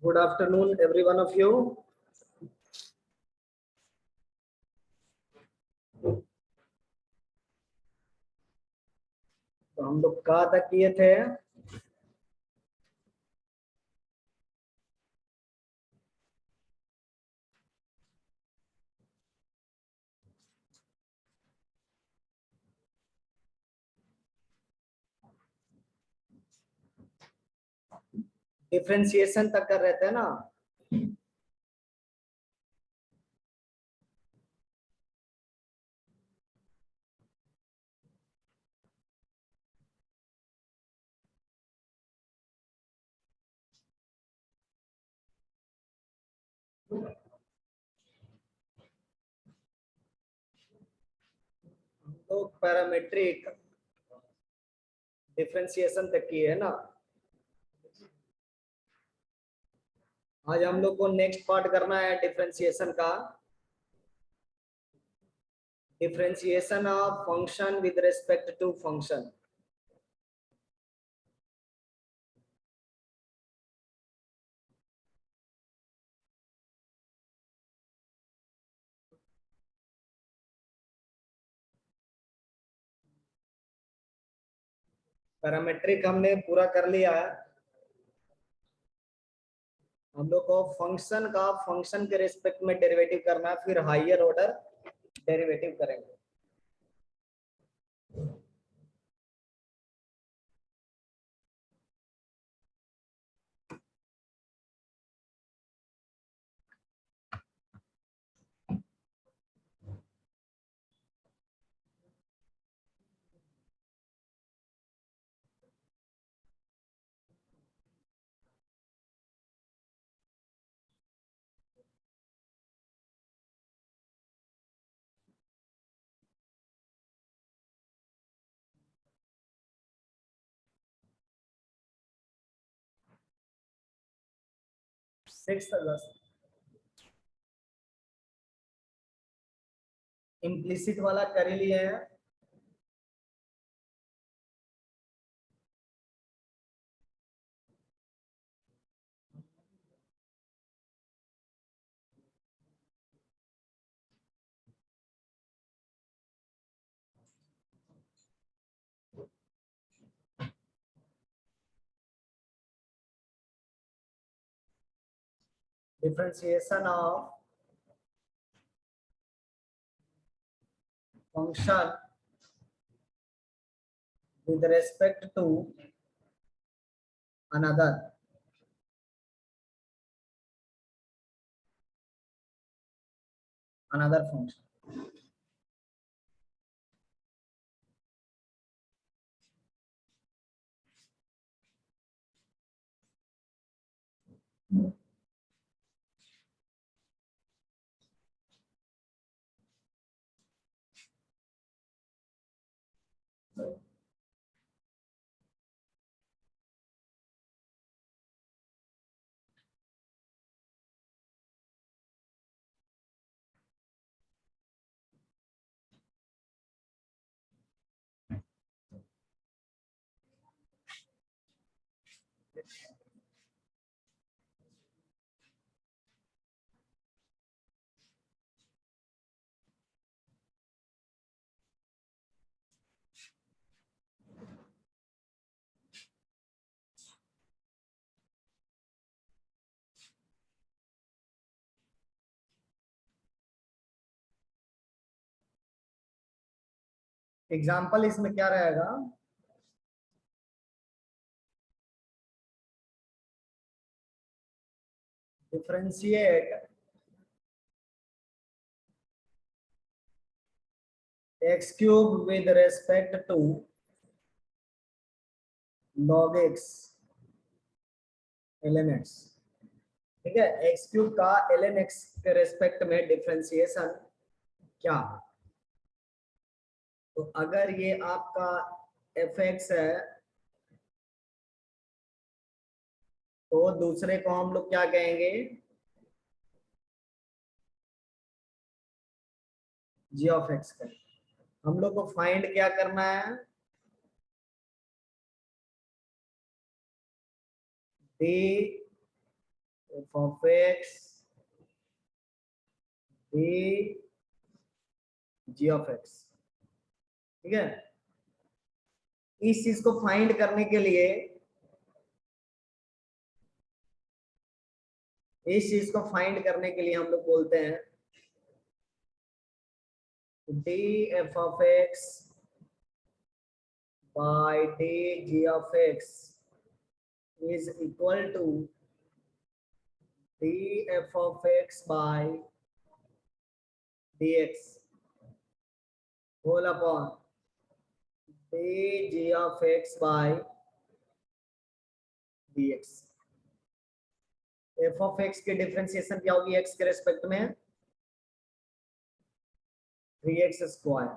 Good afternoon, every one of you. तो हम लोग कहाँ तक किए थे? डिफरेंशिएशन तक कर रहे थे ना? तो पैरामेट्रिक डिफरेंशिएशन तक की है ना? आज हम लोग को नेक्स्ट पार्ट करना है डिफरेंशिएशन का। Differentiation of function with respect to function. Parametric हमने पूरा कर लिया है। हम लोग को फंक्शन का फंक्शन के रिस्पेक्ट में डेरिवेटिव करना है, फिर हायर ऑर्डर डेरिवेटिव करेंगे। सिक्स अगस्त इम्प्लिसिट वाला कर ही लिए हैं। Differentiation of function with respect to another function. Example इसमें क्या रहेगा? Differentiate x cube with respect to log x ln x। ठीक है, x क्यूब का ln x के रेस्पेक्ट में डिफरेंशिएशन क्या है? तो अगर ये आपका fx है तो दूसरे को हम लोग क्या कहेंगे? g ऑफ x करेंगे। हम लोग को फाइंड क्या करना है? D F of x D G of x. ठीक है, इस चीज को फाइंड करने के लिए, इस चीज को फाइंड करने के लिए हम लोग बोलते हैं D F of x by d g of x is equal to d f of x by dx whole upon d g of x by dx। f of x की डिफरेंशिएशन क्या होगी x के respect में? 3x square.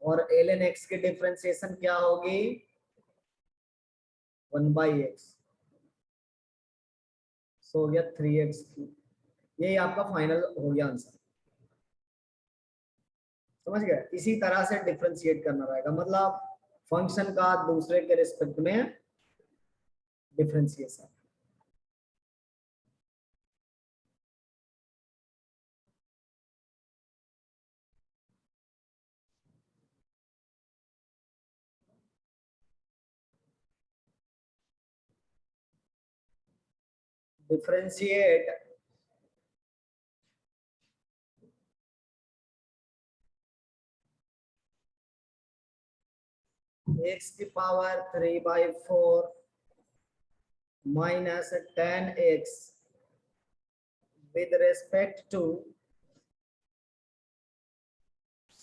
और ln x की differentiation क्या होगी? 1/x। सो हो गया 3x क्यूब। यही आपका फाइनल हो गया आंसर। समझ गए? इसी तरह से डिफरेंशिएट करना रहेगा, मतलब फंक्शन का दूसरे के रिस्पेक्ट में डिफरेंशिएशन। डिफरेंशिएट x की power 3/4 minus 10x with respect to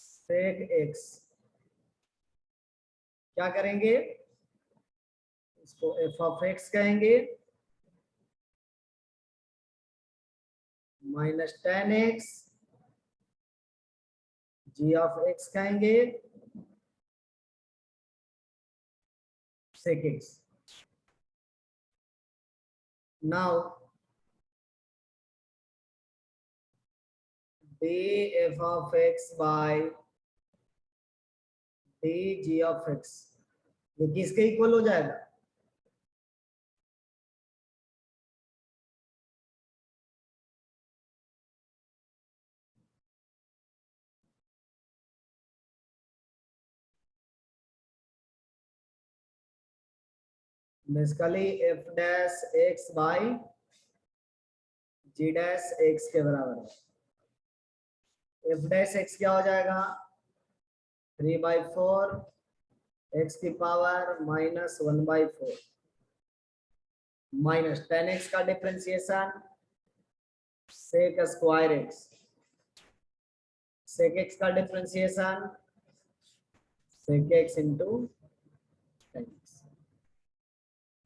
sec x। क्या करेंगे? इसको f of x कहेंगे minus 10x g of x कहेंगे sec x। now df of x by dg of x ये किसके इक्वल हो जाएगा? Basically f dash x by g dash x के बराबर है। f डैश x क्या हो जाएगा? 3/4 x की पावर माइनस 1/4 माइनस 10x का डिफरेंशिएशन सेक स्क्वायर x, सेक x का डिफरेंशिएशन सेक x इंटू 10x।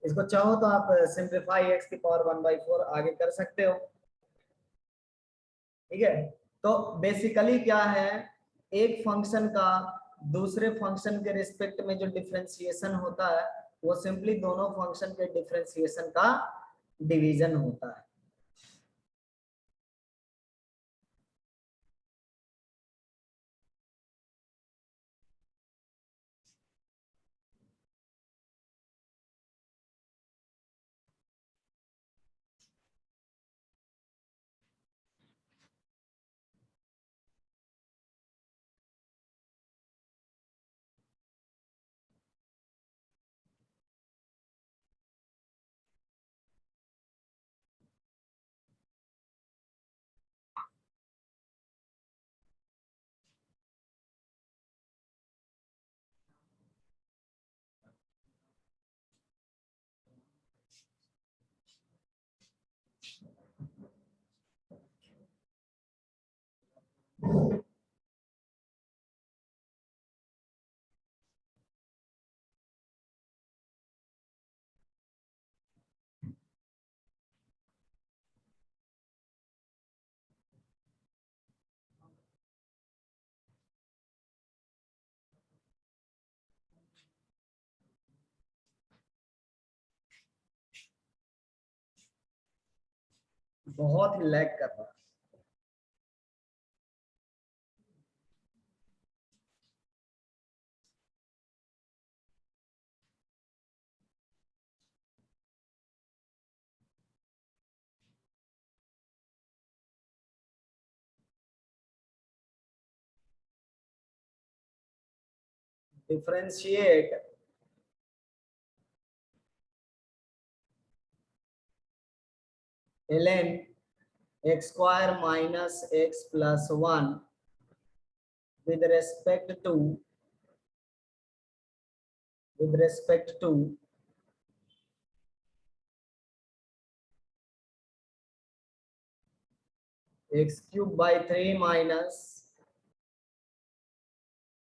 इसको चाहो तो आप सिंप्लीफाई x की पावर 1/4 आगे कर सकते हो। ठीक है, तो बेसिकली क्या है, एक फंक्शन का दूसरे फंक्शन के रिस्पेक्ट में जो डिफरेंशिएशन होता है वो सिंपली दोनों फंक्शन के डिफरेंशिएशन का डिवीजन होता है। बहुत ही लैग कर रहा है। Differentiate ln x square minus x plus 1 with respect to x cube by 3 minus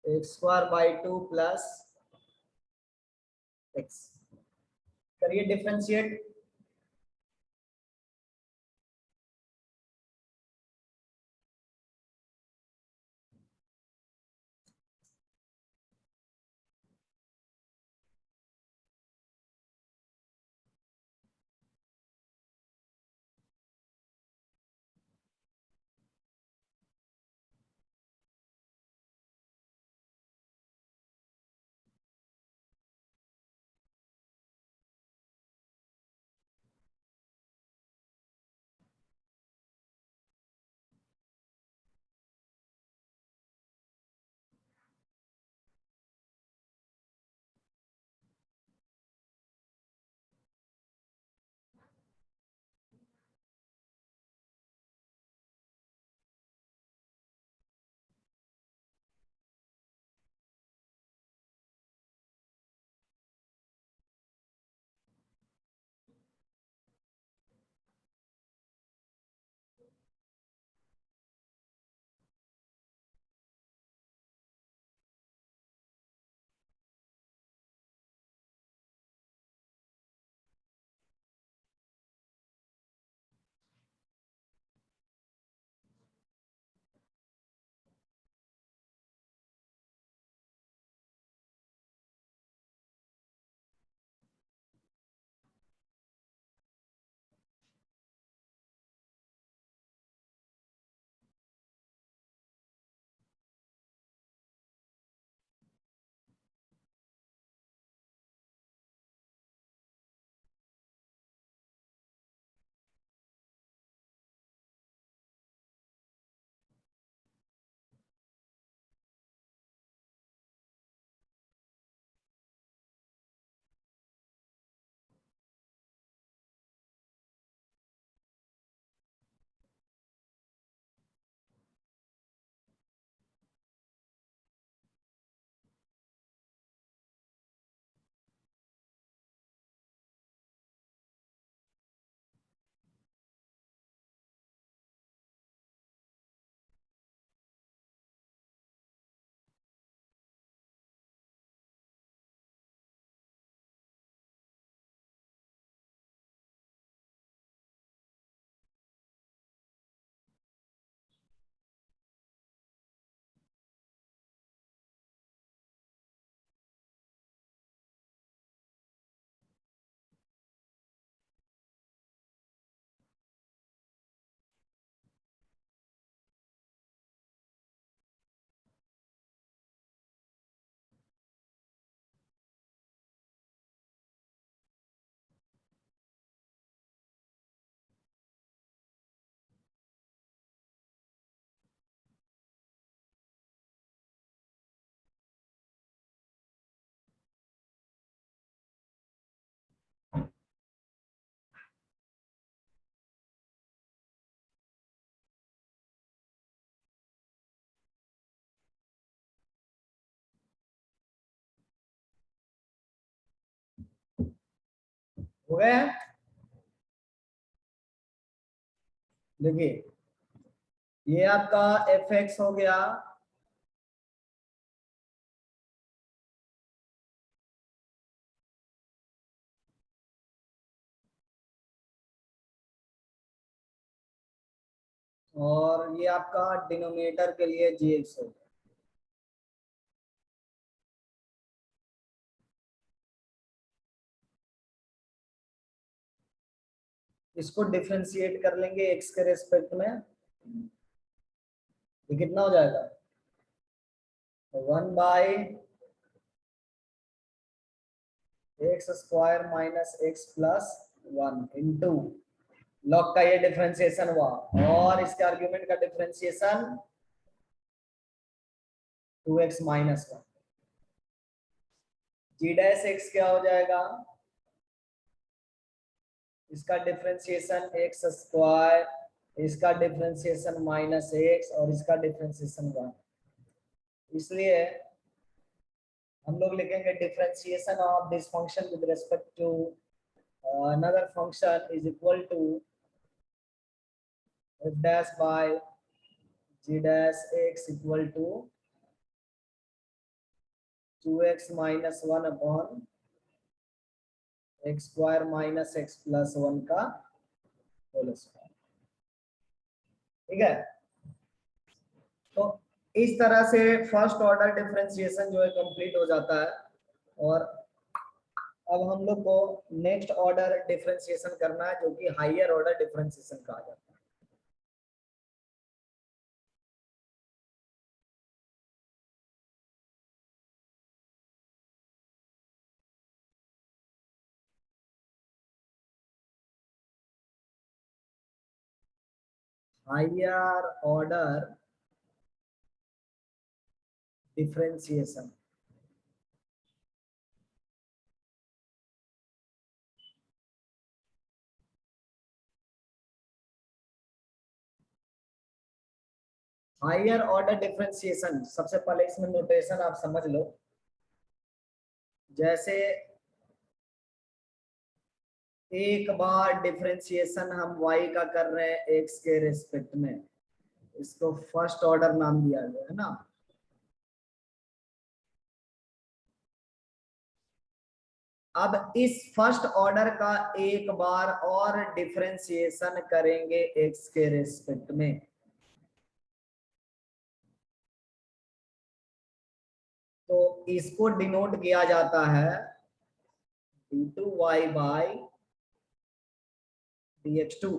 x square by 2 plus x। करिए डिफरेंशिएट। हो गया। देखिए ये आपका एफ एक्स हो गया, और ये आपका डिनोमिनेटर के लिए जी एक्स हो गया। इसको डिफरेंशिएट कर लेंगे एक्स के रेस्पेक्ट में, ये कितना हो जाएगा 1 by x square minus x plus 1 into log का ये डिफरेंशिएशन हुआ, और इसके आर्ग्यूमेंट का differentiation 2x minus 1। G dash x क्या हो जाएगा, इसका डिफरेंशिएशन एक्स स्क्वायर, इसका डिफरेंशिएशन माइनस एक्स और इसका डिफरेंशिएशन वन। इसलिए हम लोग लिखेंगे differentiation of this function with respect to another function is equal to f dash by g dash x equal to 2x minus 1 upon x square minus x plus 1 का whole square. ठीक है, तो इस तरह से फर्स्ट ऑर्डर डिफरेंशिएशन जो है complete हो जाता है। और अब हम लोग को नेक्स्ट ऑर्डर डिफरेंशिएशन करना है, जो कि हायर ऑर्डर डिफरेंशिएशन कहा जाता है। Higher order differentiation, higher order differentiation सबसे पहले इसमें नोटेशन आप समझ लो। जैसे एक बार डिफरेंशिएशन हम y का कर रहे हैं x के रेस्पेक्ट में, इसको फर्स्ट ऑर्डर नाम दिया गया है ना। अब इस फर्स्ट ऑर्डर का एक बार और डिफरेंशिएशन करेंगे x के रेस्पेक्ट में, तो इसको डिनोट किया जाता है d2y बाई dx2।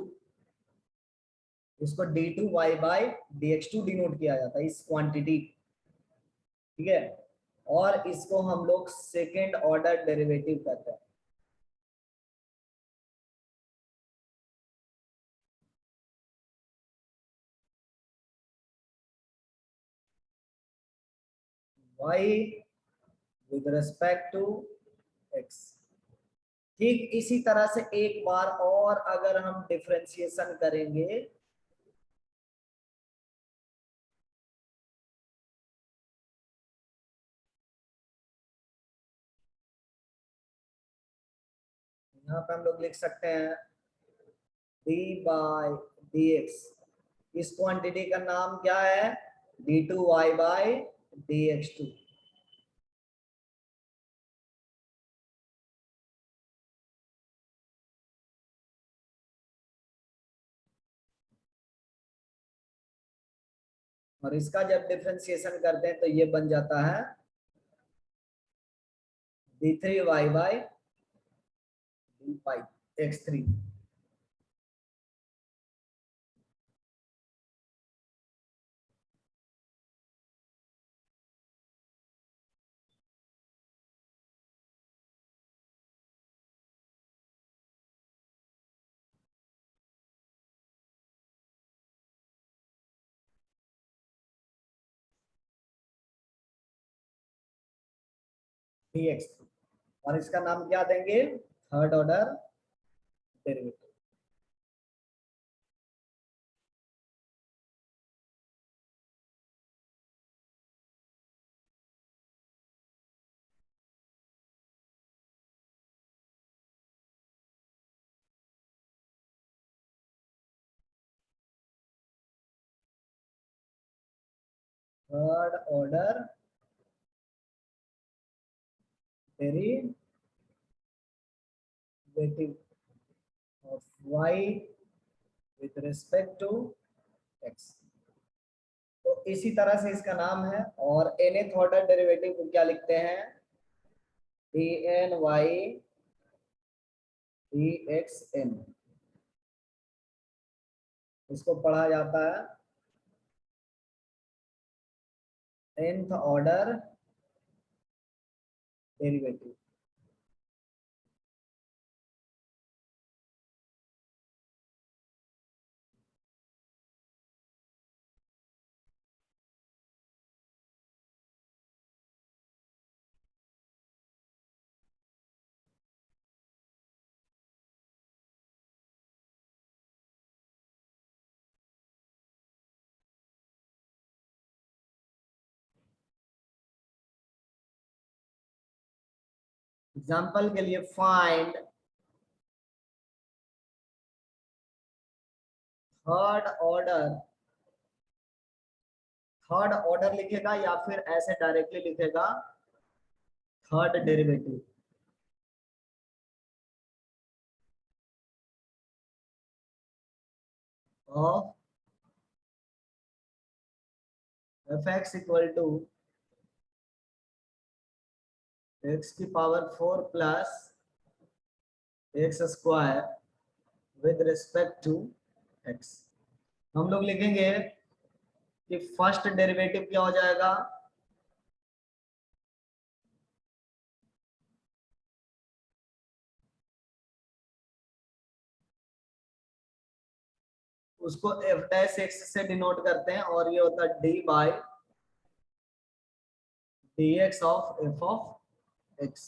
इसको d2y बाई dx2 डिनोट किया जाता है, इस क्वांटिटी। ठीक है, और इसको हम लोग सेकेंड ऑर्डर डेरिवेटिव कहते हैं। y with respect to x। ठीक इसी तरह से एक बार और अगर हम डिफरेंशिएशन करेंगे, यहाँ पे हम लोग लिख सकते हैं d बाई dx। इस क्वांटिटी का नाम क्या है, d2y बाई dx2। और इसका जब डिफरेंशिएशन करते हैं तो ये बन जाता है d3y by d pi x3। dx3 और इसका नाम क्या देंगे, third order derivative. Third order derivative of y with respect to x। तो इसी तरह से इसका नाम है। और nth ऑर्डर डेरिवेटिव को क्या लिखते हैं, dny dxn। इसको पढ़ा जाता है nth ऑर्डर डेरिवेटिव। एग्जाम्पल के लिए find third order, third order लिखेगा या फिर ऐसे डायरेक्टली लिखेगा third derivative of f x equal to x की power 4 plus x square with respect to x. हम लोग लिखेंगे कि फर्स्ट डेरिवेटिव क्या हो जाएगा, उसको एफ डैश एक्स से डिनोट करते हैं और ये होता है D by D x of F of x.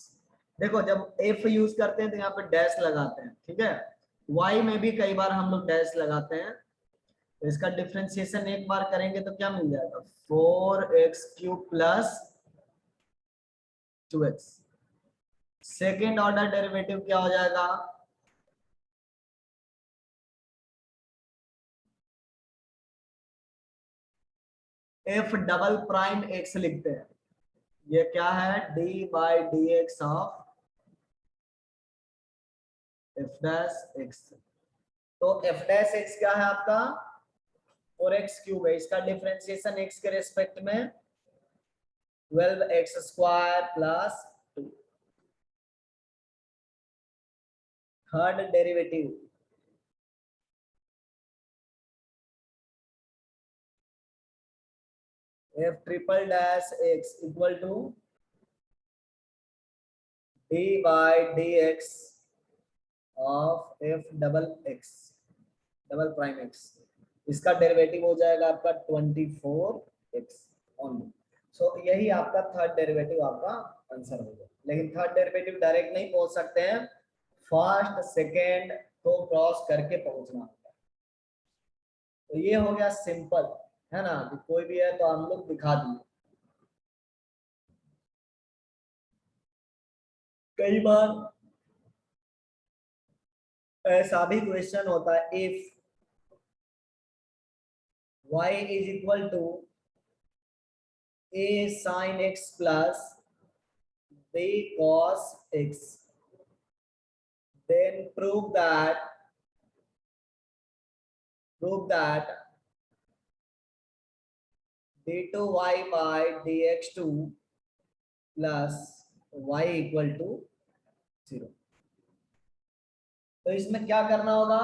देखो जब एफ यूज करते हैं तो यहाँ पे डैश लगाते हैं, ठीक है। वाई में भी कई बार हम लोग डैश लगाते हैं। तो इसका डिफ्रेंसिएशन एक बार करेंगे तो क्या मिल जाएगा, 4x³ plus 2x। Second order derivative क्या हो जाएगा, एफ डबल प्राइम एक्स लिखते हैं, ये क्या है D by D x of F dash x. तो एफ डैश एक्स क्या है आपका 4x³ है, इसका डिफरेंशिएशन एक्स के रेस्पेक्ट में 12x² plus 2। Third derivative F triple dash x equal to D by D x of F double x double prime x. इसका derivative हो जाएगा आपका 24x ओनली। सो यही आपका थर्ड डेरिवेटिव आपका आंसर होगा। लेकिन थर्ड डेरिवेटिव डायरेक्ट नहीं पहुंच सकते हैं, फर्स्ट सेकेंड को क्रॉस करके पहुंचना होगा। तो ये हो गया सिंपल, है ना, कि कोई भी है तो हम लोग दिखा दिए। कई बार ऐसा भी क्वेश्चन होता है, if y is equal to a sin x plus b cos x, then prove that d2y by dx2 plus y equal to 0। तो इसमें क्या करना होगा,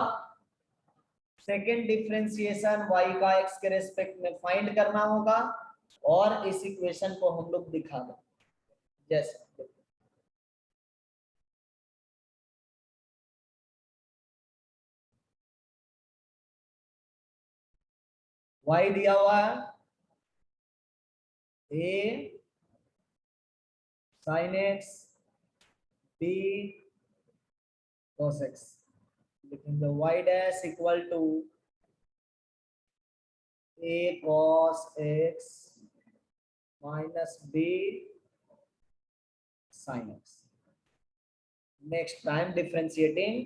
सेकेंड डिफरेंशिएशन y का x के रेस्पेक्ट में फाइंड करना होगा और इस इक्वेशन को हम लोग दिखा दें। जैसे y दिया हुआ है a sin x b cos x, लिखेंगे y डैश equal to a cos x minus b sin x। Next time differentiating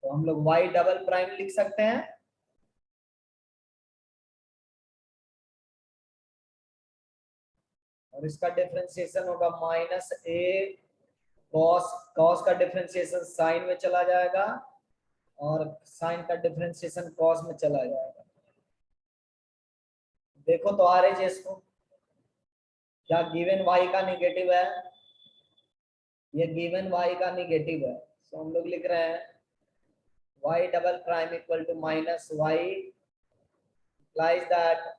तो हम लोग y डबल प्राइम लिख सकते हैं, और इसका डिफरेंशिएशन होगा माइनस a cos, cos का डिफरेंशिएशन साइन में चला जाएगा और साइन का डिफरेंशिएशन कॉस में चला जाएगा। देखो तो आर एच एस को, क्या गिवन y का निगेटिव है, ये गिवन y का निगेटिव है, तो हम लोग लिख रहे हैं y double prime equal to minus y implies that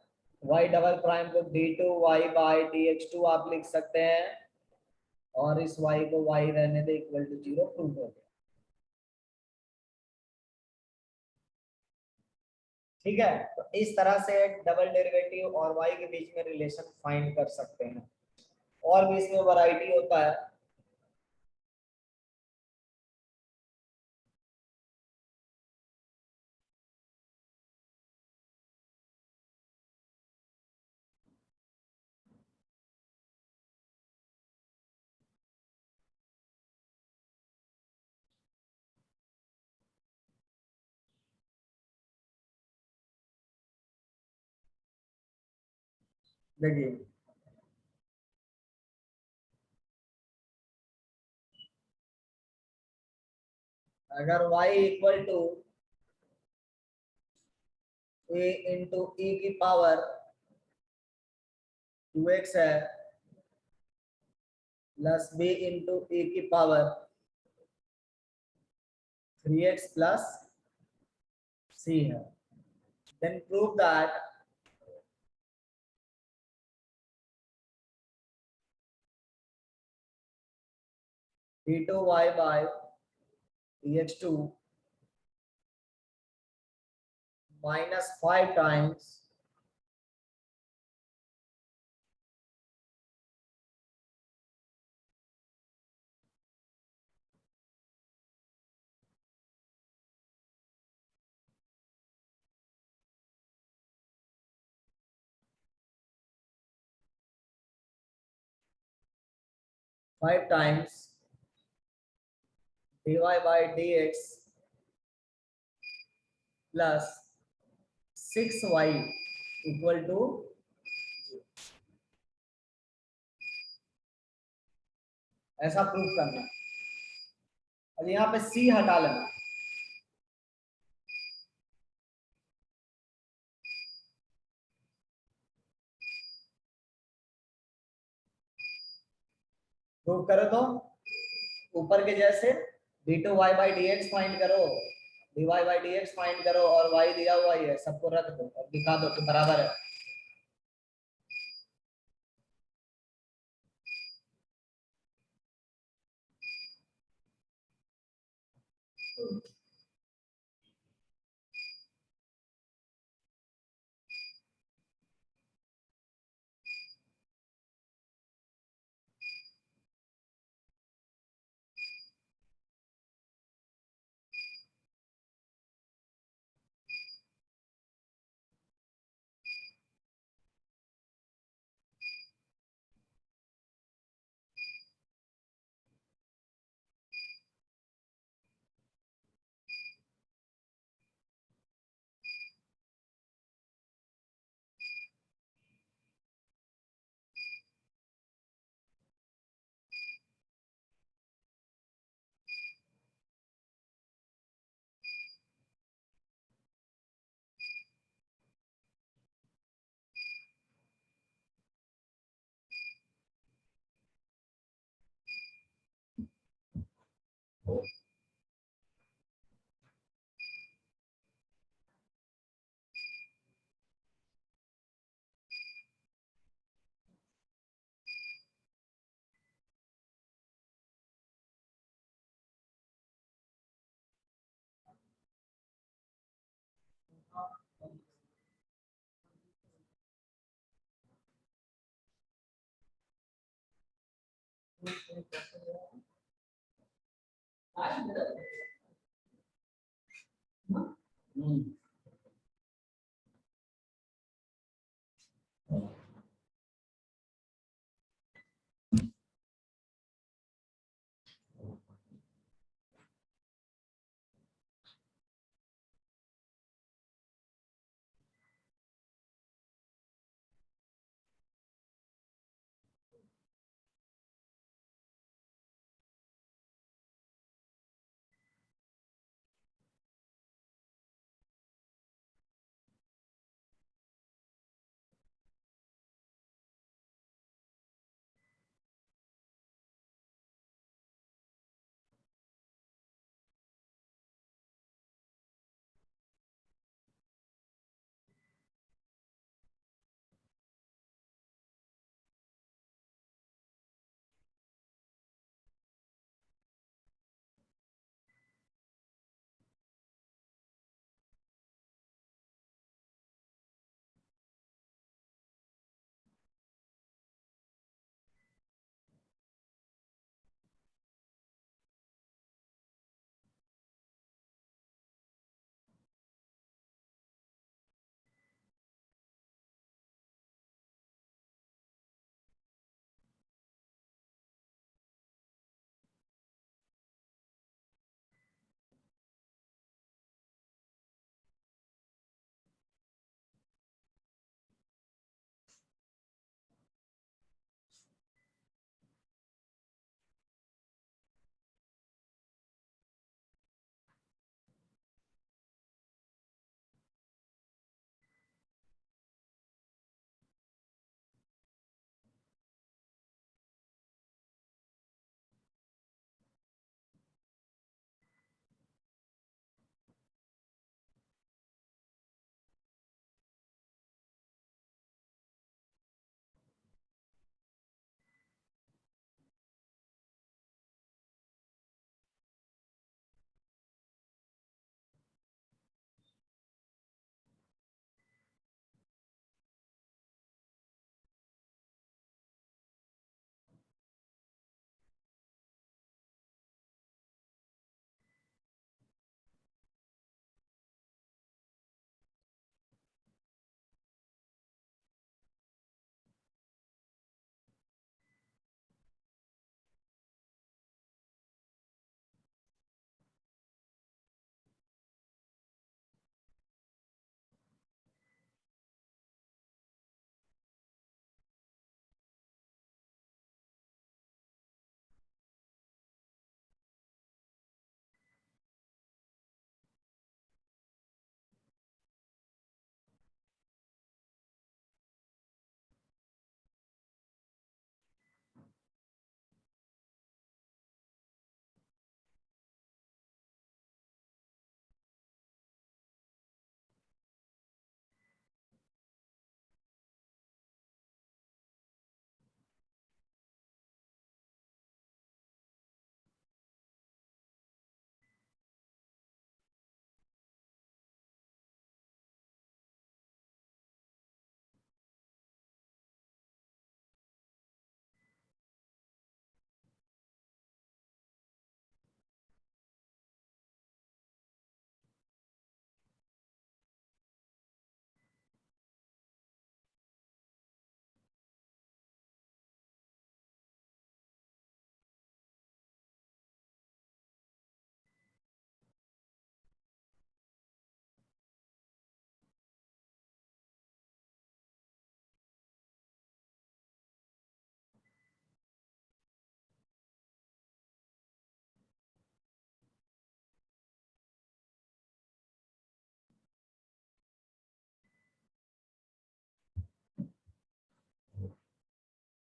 y double prime को d2y बाई dx2 आप लिख सकते हैं और इस y को y रहने दे इक्वल टू 0, प्रूव हो गया। ठीक है, तो इस तरह से डबल डेरिवेटिव और y के बीच में रिलेशन फाइंड कर सकते हैं। और भी इसमें वैरायटी होता है। देखिए अगर y equal to a into e की पावर 2x है प्लस b इंटू e की पावर 3x प्लस c है, then prove that d2y by dx2 minus 5 times dy by dx plus 6y equal to, ऐसा prove करना है। और यहाँ पे c हटा लेना, प्रूव करो तो ऊपर के जैसे d2y by dx फाइंड करो, dy by dx फाइंड करो और y दिया हुआ ही है, सबको रख दो और दिखा दो कि बराबर है।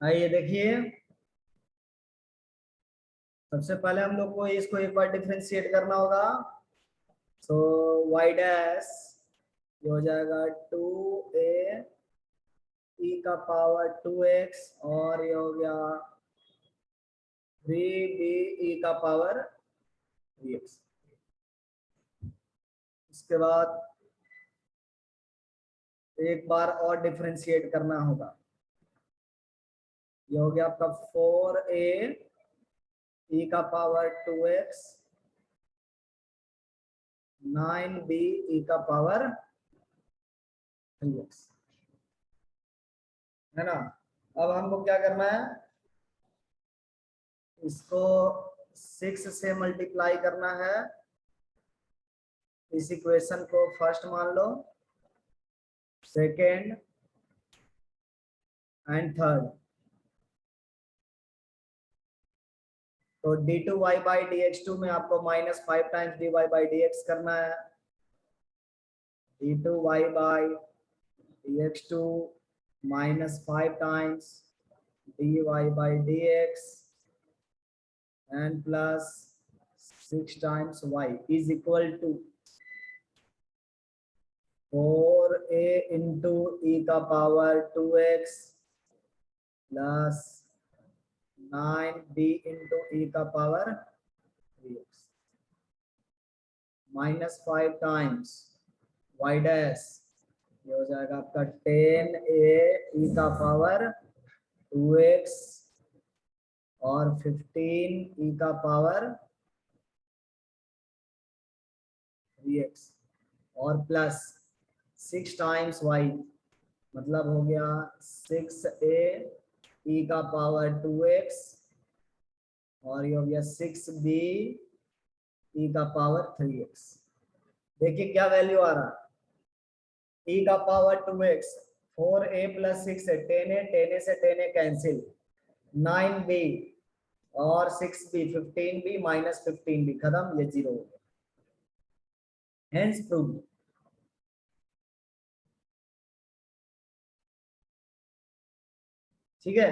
आइए देखिए, सबसे पहले हम लोग को इसको एक बार डिफरेंशिएट करना होगा। सो वाई डैश ये हो जाएगा 2a e का पावर 2x और ये हो गया 3b e का पावर 3x। इसके बाद एक बार और डिफरेंशिएट करना होगा। ये हो गया आपका 4a e का पावर 2x 9b e का पावर 3x, है ना। अब हमको क्या करना है, इसको 6 से मल्टीप्लाई करना है। इस इक्वेशन को फर्स्ट मान लो, सेकेंड एंड थर्ड। तो d2y बाई dx2 में आपको -5 टाइम्स dy बाई dx करना है। d2y by dx2 -5 times dy by dx and plus 6 times y is equal to 4a into e का power 2x plus 9b into e का power 3x -5 times y dash, ये हो जाएगा आपका 10a e का power 2x और 15 e का power 3x और प्लस 6 टाइम्स y, मतलब हो गया 6a e का पावर 2x और ये हो गया 6b e का पावर 3x। देखिए क्या वैल्यू आ रहा है, e का पावर 2x 4a प्लस 6 है 10a, 10a से 10a कैंसिल, 9b और 6b 15b माइनस 15b खत्म, ये 0 हो गया। Hence prove. ठीक है।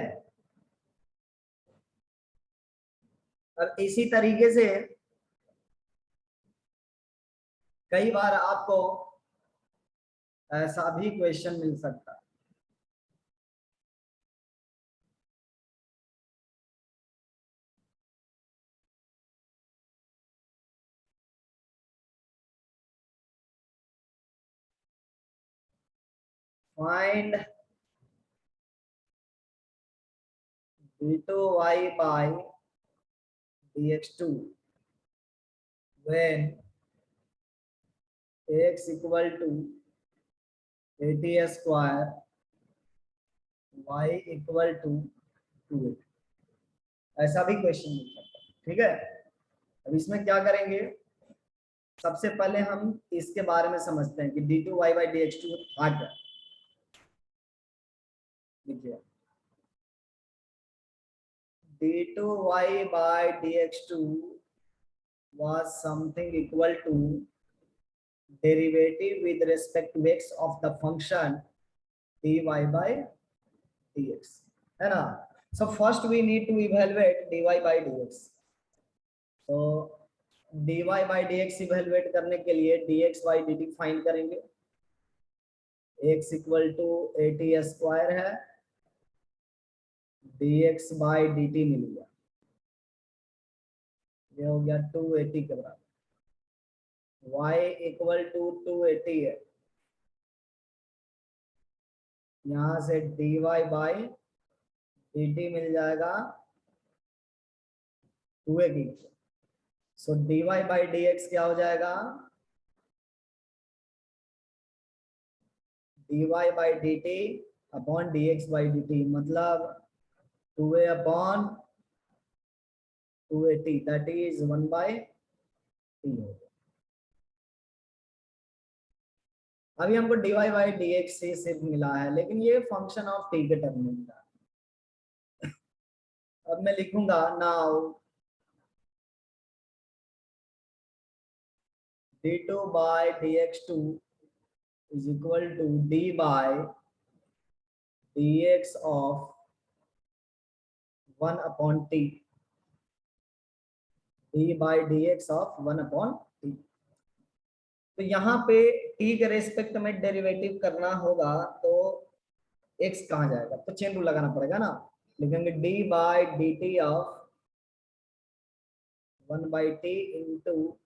अब इसी तरीके से कई बार आपको ऐसा भी क्वेश्चन मिल सकता है। Find d2y by dx2 when x equal to 80 square y equal to 280। ऐसा भी क्वेश्चन मिल सकता है। ठीक है, अब इसमें क्या करेंगे, सबसे पहले हम इसके बारे में समझते हैं कि d2y by dx2 आ क्या। देखिए d2y by dx2 was something equal to derivative with respect to x of the function dy by dx, है ना। So first we need to evaluate dy by dx। तो dy by dx इवेलुएट करने के लिए dx by dt find करेंगे। x equal to 80 square है, dx by dt मिल गया, ये हो गया 280 के बराबर। y इक्वल टू 280 है, यहाँ से dy by dt मिल जाएगा 280। सो dy by dx क्या हो जाएगा, dy by dt upon dx by dt, मतलब 2a upon 280 that is 1/t हो गया। अभी हमको dy by dx से सिर्फ मिला है, लेकिन ये फंक्शन ऑफ t के टर्म में मिला है। अब मैं लिखूंगा now d2 by dx2 is equal to d by dx of 1/t, d by dx of 1/t। तो यहाँ पे t के रेस्पेक्ट में डेरिवेटिव करना होगा तो x कहाँ जाएगा, तो चेन रूल लगाना पड़ेगा ना। लिखेंगे d by dt of 1/t into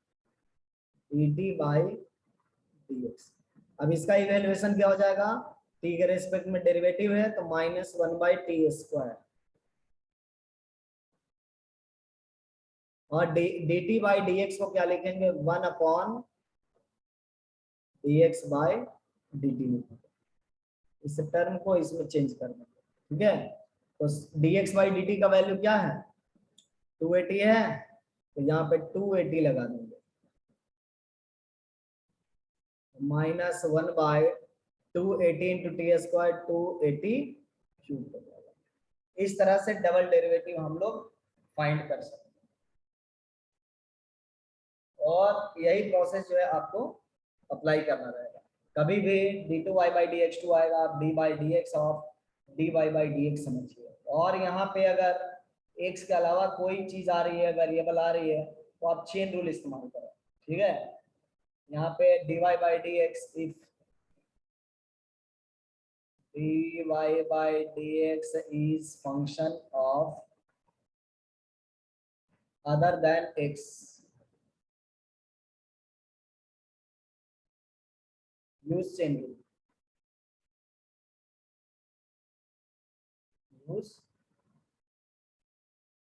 dt by dx। अब इसका इवेल्युएशन क्या हो जाएगा, t के रेस्पेक्ट में डेरिवेटिव है तो -1/t², और dt by dx को क्या लिखेंगे, 1/dx by dt। इस टर्म को इसमें चेंज कर देंगे, ठीक है। तो dx by dt का वैल्यू क्या है, 280 है, तो यहाँ पे 280 लगा देंगे, -1/280 इंटू t², 280 हो जाएगा। इस तरह से डबल डेरिवेटिव हम लोग फाइंड कर सकते हैं, और यही प्रोसेस जो है आपको अप्लाई करना रहेगा। कभी भी d2y by dx2 आएगा, आप d by dx of dy by dx समझिए। और यहाँ पे अगर x के अलावा कोई चीज आ रही है, वेरिएबल आ रही है, तो आप चेन रूल इस्तेमाल करें, ठीक है। यहाँ पे dy by dx, if dy by dx is function of other than x, use chain rule, use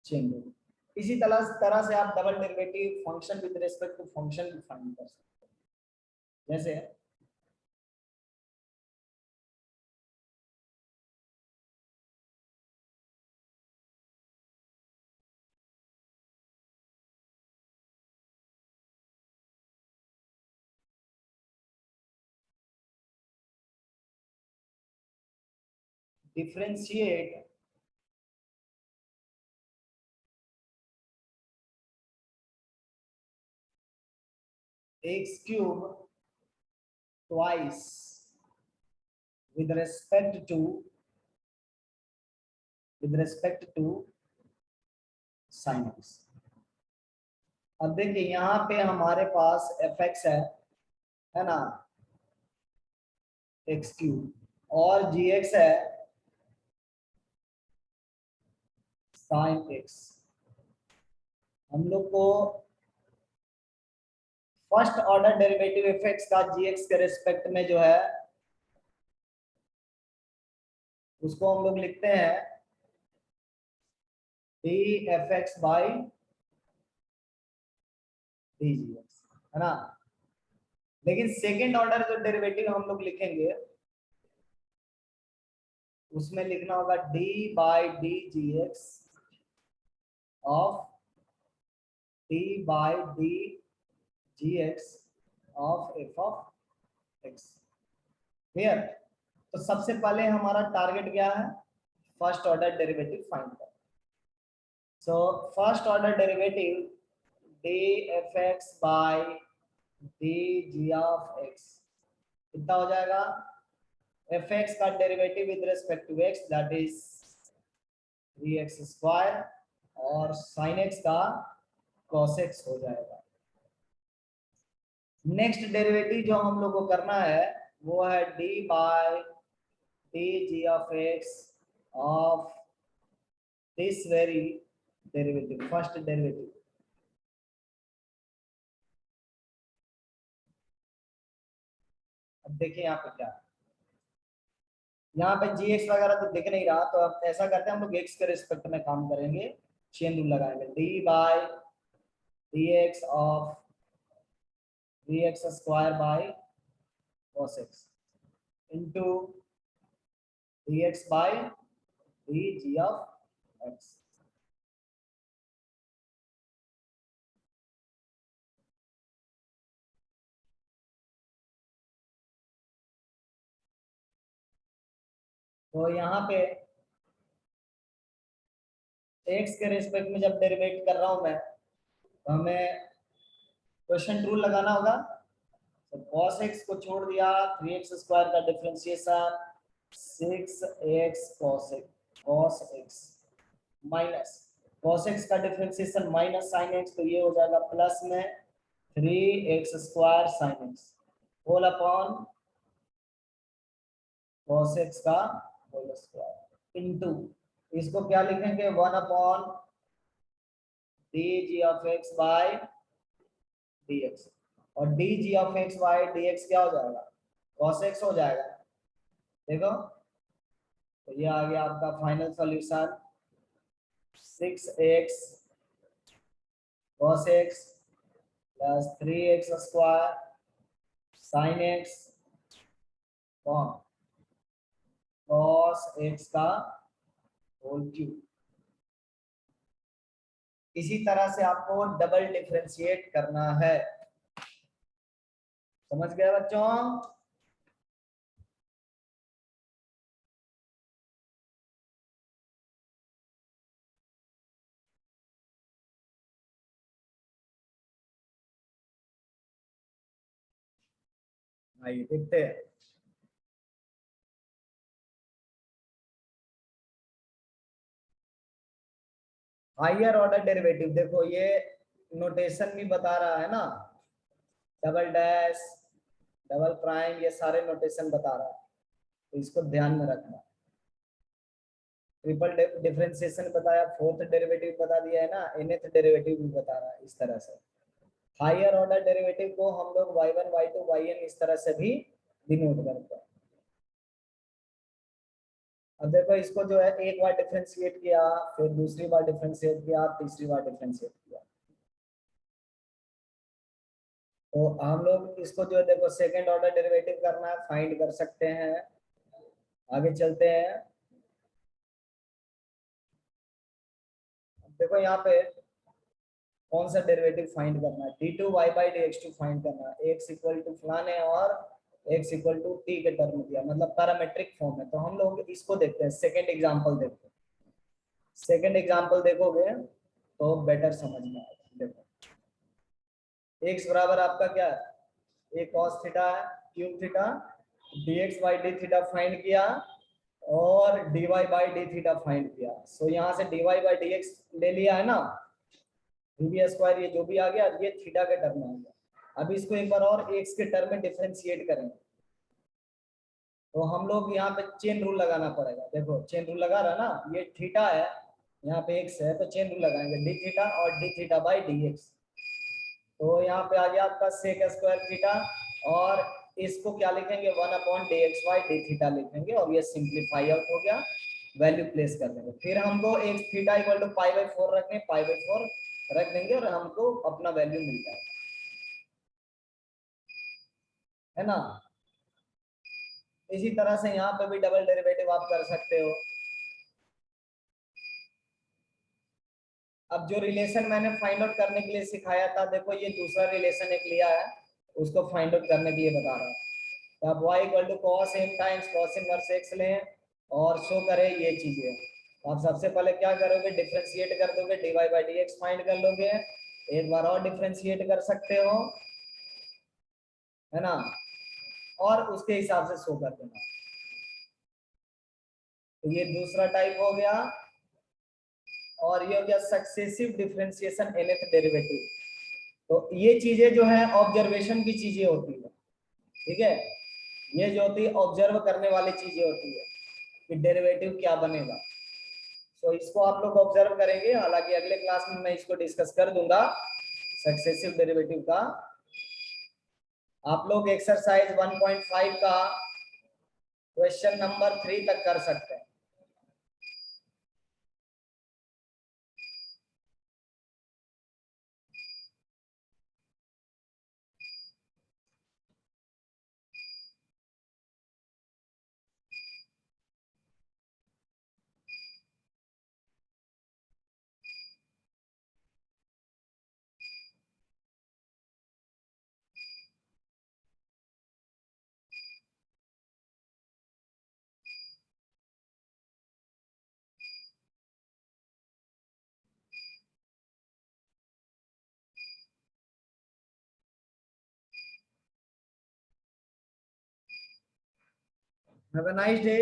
chain rule। इसी तरह से आप double derivative function with respect to function भी फाइंड कर सकते हैं। जैसे differentiate x cube twice with respect to sin x। अब देखिए यहाँ पे हमारे पास fx है ना, x क्यूब, और gx है sin x। हम लोग को फर्स्ट ऑर्डर डेरिवेटिव fx का gx के रेस्पेक्ट में जो है उसको हम लोग लिखते हैं dfx by dgx, है ना। लेकिन सेकेंड ऑर्डर जो डेरिवेटिव हम लोग लिखेंगे उसमें लिखना होगा d by dgx of d by dgx of f of x। Clear. तो सबसे पहले हमारा टारगेट क्या है, फर्स्ट ऑर्डर डेरिवेटिव फाइंड करना। So first order derivative dfx by dg of x कितना हो जाएगा, fx का derivative with respect to x that is 3x², और sin x का cos x हो जाएगा। नेक्स्ट डेरिवेटिव जो हम लोग को करना है वो है d by dg of x of this very derivative, first derivative. अब देखिए यहाँ पे क्या है, यहाँ पे gx वगैरह तो दिख नहीं रहा, तो अब ऐसा करते हैं हम लोग x के रिस्पेक्ट में काम करेंगे, चेन रूल लगाएंगे, d by dx of 3x² by cos x into dx by dg of x। तो यहाँ पे x के रिस्पेक्ट में जब डेरिवेट कर रहा हूं मैं, तो हमें क्वेश्चन रूल लगाना होगा। तो cos x को छोड़ दिया, 3x² का differentiation 6x cos x minus cos x का डिफरेंशिएशन माइनस sin x, तो ये हो जाएगा प्लस में 3x square sin x whole upon cos x का होल स्क्वायर इनटू इसको क्या लिखेंगे 1 upon dg of x by dx, और dg of x by dx क्या हो जाएगा cos x हो जाएगा। देखो तो ये आ गया आपका final solution 6x cos x plus 3x square sin x कौन cos x का होल क्यूब। इसी तरह से आपको डबल डिफरेंशिएट करना है, समझ गए बच्चों? आइए देखते हैं। हायर ऑर्डर डेरिवेटिव, देखो ये नोटेशन भी बता रहा है ना, डबल डैश डबल प्राइम, ये सारे नोटेशन बता रहा है, तो इसको ध्यान में रखना। ट्रिपल डिफरेंशिएशन बताया, फोर्थ डेरिवेटिव बता दिया है ना, nth डेरिवेटिव भी बता रहा है। इस तरह से हायर ऑर्डर डेरिवेटिव को हम लोग y1 y2 yn इस तरह से भी डिनोट करते हैं। अब देखो इसको जो है एक बार डिफरेंशिएट किया, फिर दूसरी बार डिफरेंशिएट किया, तीसरी बार डिफरेंशिएट किया, तो हम लोग इसको जो है देखो सेकंड ऑर्डर डेरिवेटिव करना है, फाइंड कर सकते हैं। आगे चलते हैं। देखो यहाँ पे कौन सा डेरिवेटिव फाइंड करना है, d2y/dx2 फाइंड करना है, x इक्वल टू फलाने और x इक्वल टू t के टर्म दिया, मतलब पैरामेट्रिक फॉर्म है। तो हम लोग इसको देखते हैं, सेकंड एग्जांपल देखते हैं। सेकंड एग्जांपल देखोगे तो बेटर समझ में आएगा। देखो x बराबर आपका क्या है, a cos थीटा है cube theta, dx/d theta find किया और dy/d थीटा फाइंड किया। सो यहाँ से dy/dx ले लिया है ना, वी स्क्वायर, ये जो भी आ गया ये थीटा के टर्म में आ गया। अब इसको एक बार और x के टर्म में डिफरेंशिएट करेंगे, तो हम लोग यहाँ पे चेन रूल लगाना पड़ेगा। देखो चेन रूल लगा रहा ना, ये थीटा है, यहाँ पे x है, तो चेन रूल लगाएंगे d थीटा और d थीटा बाई dx। तो यहाँ पे आ गया आपका सेक स्क्वायर थीटा, और इसको क्या लिखेंगे 1 अपॉन dx/d थीटा लिखेंगे, और ये सिंप्लीफाई आउट हो गया, वैल्यू प्लेस कर देंगे। फिर हमको एक थीटा इक्वल टू π/4 रखने, π/4 रख देंगे और हमको अपना वैल्यू मिल जाएगा, है ना। इसी तरह से यहाँ पे भी डबल डेरिवेटिव आप कर सकते हो। अब जो रिलेशन मैंने फाइंड आउट करने के लिए सिखाया था, देखो ये दूसरा रिलेशन एक लिया है, उसको फाइंड आउट करने के लिए बता रहा हूँ। तो आप y equal to cos m times cos inverse x लें और शो करें ये चीजें। तो आप सबसे पहले क्या करोगे, डिफरेंशिएट कर दोगे, dy/dx फाइंड कर लोगे, एक बार और डिफरेंशिएट कर सकते हो, है ना, और उसके हिसाब से शो कर देना। तो ये दूसरा टाइप हो गया, और ये हो गया सक्सेसिव डिफरेंशिएशन nth डेरिवेटिव। तो ये चीजें जो है ऑब्जर्वेशन की चीजें होती है, ठीक है, ये जो होती है ऑब्जर्व करने वाली चीजें होती है कि डेरिवेटिव क्या बनेगा। तो इसको आप लोग ऑब्जर्व करेंगे, हालांकि अगले क्लास में मैं इसको डिस्कस कर दूंगा सक्सेसिव डेरिवेटिव का। आप लोग एक्सरसाइज 1.5 का क्वेश्चन नंबर 3 तक कर सकते हैं। Have a nice day.